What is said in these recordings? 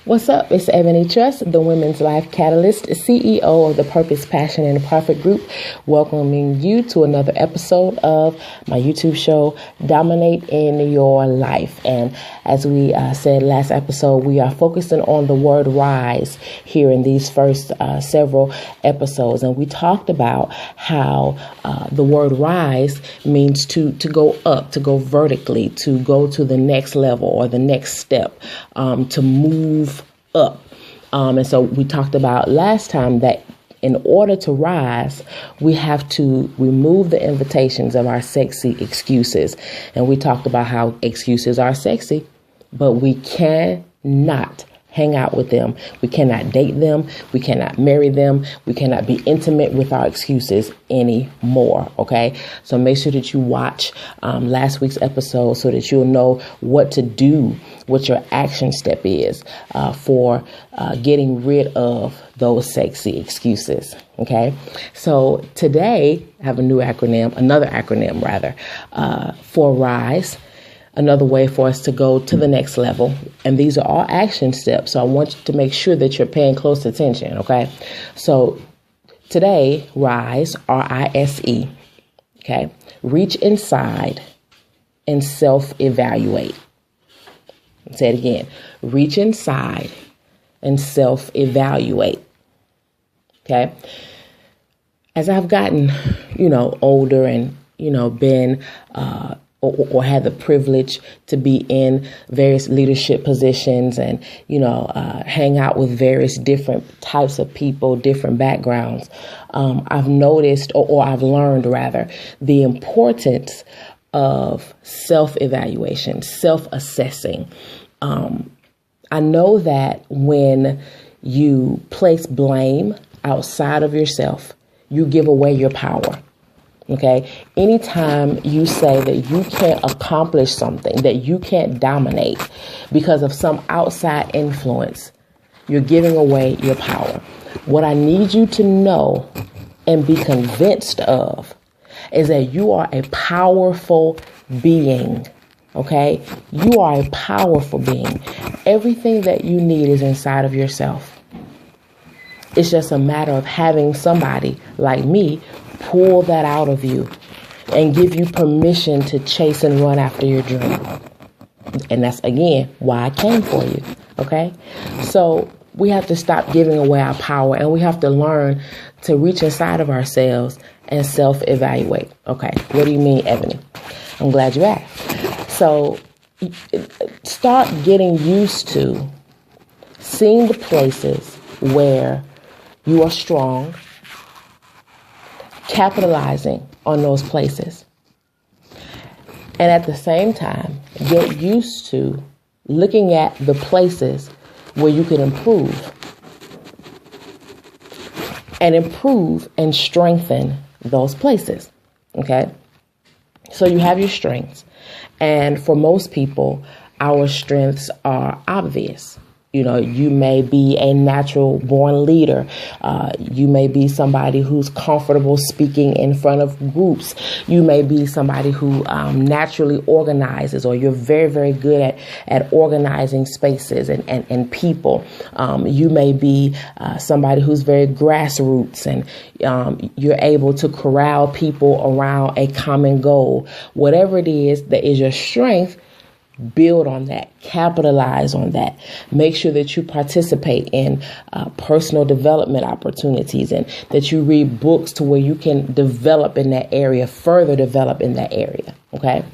What's up? It's Eboni Truss, the Women's Life Catalyst, CEO of the Purpose, Passion, and Profit Group, welcoming you to another episode of my YouTube show, Dominate in Your Life. And as we said last episode, we are focusing on the word rise here in these first several episodes. And we talked about how the word rise means to go up, to go vertically, to go to the next level or the next step, to move up. And so we talked about last time that in order to rise, we have to remove the invitations of our sexy excuses. And we talked about how excuses are sexy, but we cannot hang out with them. We cannot date them. We cannot marry them. We cannot be intimate with our excuses anymore. Okay. So make sure that you watch last week's episode so that you'll know what to do, what your action step is for getting rid of those sexy excuses. Okay. So today I have another acronym for RISE. Another way for us to go to the next level. And these are all action steps. So I want you to make sure that you're paying close attention. Okay. So today, RISE, R-I-S-E. Okay. Reach inside and self-evaluate. Say it again. Reach inside and self-evaluate. Okay. As I've gotten, older and, been, or had the privilege to be in various leadership positions and, hang out with various different types of people, different backgrounds. I've noticed, or I've learned rather, the importance of self-evaluation, self-assessing. I know that when you place blame outside of yourself, you give away your power. Okay. Anytime you say that you can't accomplish something, that you can't dominate because of some outside influence, you're giving away your power. What I need you to know and be convinced of is that you are a powerful being. Okay. You are a powerful being. Everything that you need is inside of yourself. It's just a matter of having somebody like me pull that out of you and give you permission to chase and run after your dream. And that's, again, why I came for you. Okay. So we have to stop giving away our power, and we have to learn to reach inside of ourselves and self-evaluate. Okay. What do you mean, Eboni? I'm glad you asked. So start getting used to seeing the places where you are strong, capitalizing on those places. And at the same time, get used to looking at the places where you can improve and strengthen those places. Okay. So you have your strengths. And for most people, our strengths are obvious. You may be a natural born leader. You may be somebody who's comfortable speaking in front of groups. You may be somebody who naturally organizes, or you're very, very good at organizing spaces and people. You may be somebody who's very grassroots, and you're able to corral people around a common goal. Whatever it is that is your strength, build on that, capitalize on that. Make sure that you participate in personal development opportunities, and that you read books to where you can develop in that area, further develop in that area. Okay.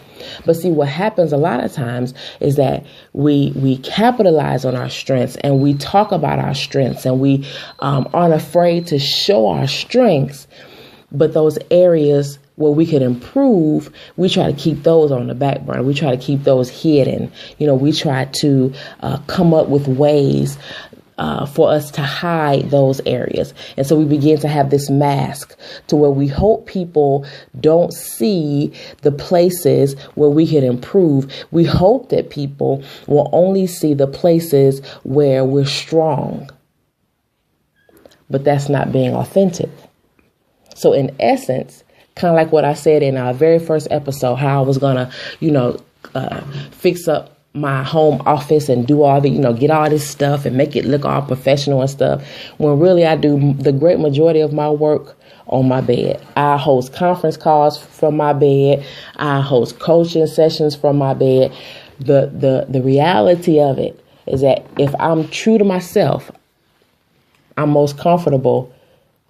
But see, what happens a lot of times is that we capitalize on our strengths, and we talk about our strengths, and we aren't afraid to show our strengths. But those areas where we could improve, we try to keep those on the back burner. We try to keep those hidden. We try to come up with ways for us to hide those areas. And so we begin to have this mask to where we hope people don't see the places where we can improve. We hope that people will only see the places where we're strong. But that's not being authentic. So in essence, kind of like what I said in our very first episode, how I was going to, fix up my home office and do all the, get all this stuff and make it look all professional and stuff, when really I do the great majority of my work on my bed. I host conference calls from my bed. I host coaching sessions from my bed. The reality of it is that if I'm true to myself, I'm most comfortable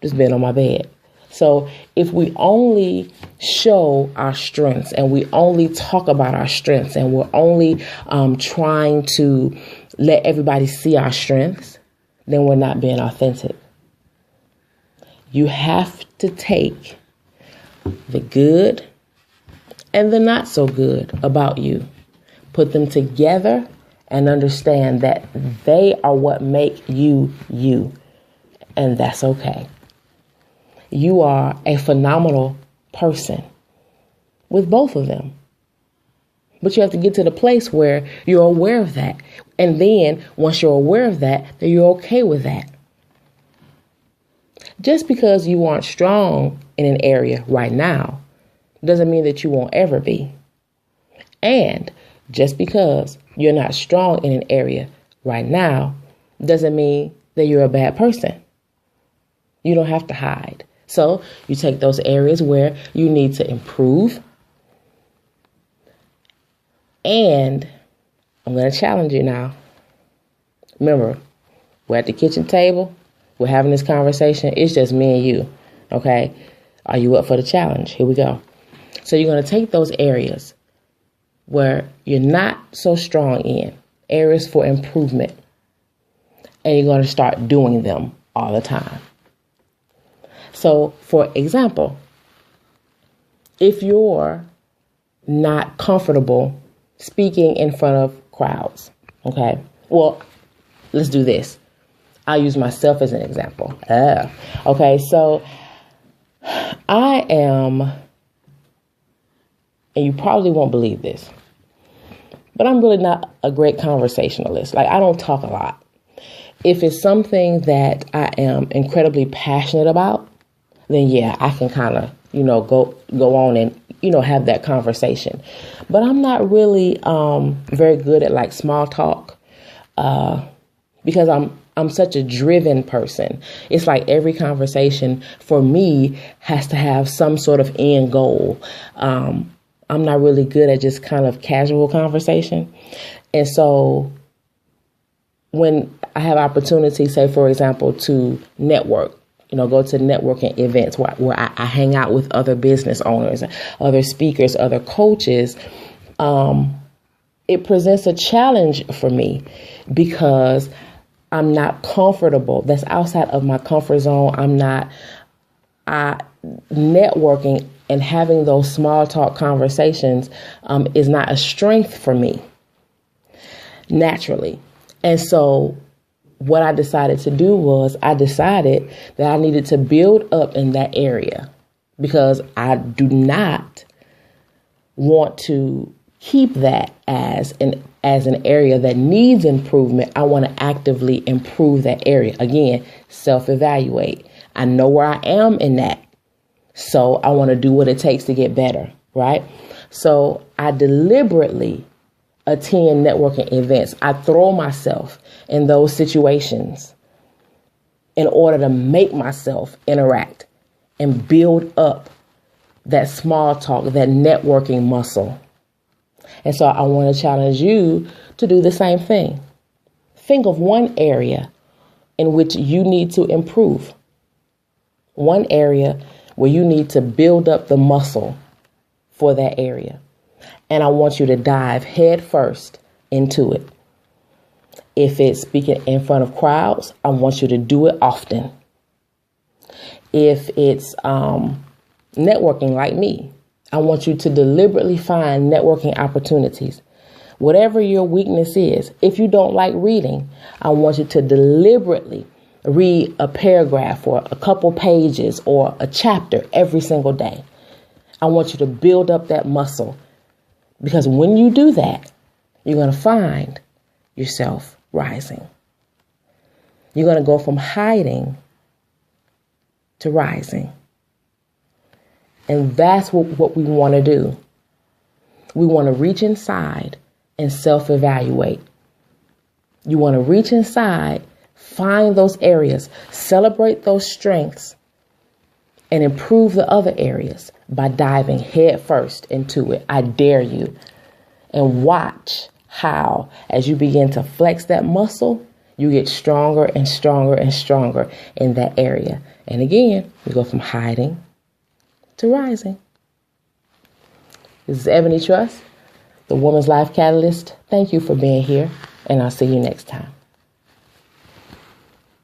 just being on my bed. So if we only show our strengths and we only talk about our strengths and we're only trying to let everybody see our strengths, then we're not being authentic. You have to take the good and the not so good about you, put them together, and understand that they are what make you you. And that's okay. You are a phenomenal person with both of them. But you have to get to the place where you're aware of that. And then once you're aware of that, then you're okay with that. Just because you aren't strong in an area right now doesn't mean that you won't ever be. And just because you're not strong in an area right now doesn't mean that you're a bad person. You don't have to hide. So you take those areas where you need to improve. And I'm going to challenge you now. Remember, we're at the kitchen table. We're having this conversation. It's just me and you. Okay? Are you up for the challenge? Here we go. So you're going to take those areas where you're not so strong in, areas for improvement, and you're going to start doing them all the time. So, for example, if you're not comfortable speaking in front of crowds, okay, well, let's do this. I'll use myself as an example. Okay, so I am, and you probably won't believe this, but I'm really not a great conversationalist. Like, I don't talk a lot. If it's something that I am incredibly passionate about, then yeah, I can kind of, go on and, have that conversation. But I'm not really very good at like small talk because I'm such a driven person. It's like every conversation for me has to have some sort of end goal. I'm not really good at just kind of casual conversation. And so when I have opportunity, say, for example, to network, go to networking events where I hang out with other business owners, other speakers, other coaches, it presents a challenge for me because I'm not comfortable. That's outside of my comfort zone. Networking and having those small talk conversations is not a strength for me naturally. And so what I decided to do was I decided that I needed to build up in that area because I do not want to keep that as an area that needs improvement. I want to actively improve that area. Again, self-evaluate. I know where I am in that. So I want to do what it takes to get better, right? So I deliberately attend networking events. I throw myself in those situations in order to make myself interact and build up that small talk, that networking muscle. And so I want to challenge you to do the same thing. Think of one area in which you need to improve. One area where you need to build up the muscle for that area. And I want you to dive head first into it. If it's speaking in front of crowds, I want you to do it often. If it's networking like me, I want you to deliberately find networking opportunities. Whatever your weakness is, if you don't like reading, I want you to deliberately read a paragraph or a couple pages or a chapter every single day. I want you to build up that muscle because when you do that, you're going to find yourself rising. You're going to go from hiding to rising. And that's what we want to do. We want to reach inside and self-evaluate. You want to reach inside, find those areas, celebrate those strengths, and improve the other areas by diving head first into it. I dare you. And watch how, as you begin to flex that muscle, you get stronger and stronger and stronger in that area. And again, you go from hiding to rising. This is Eboni Truss, the Woman's Life Catalyst. Thank you for being here, and I'll see you next time.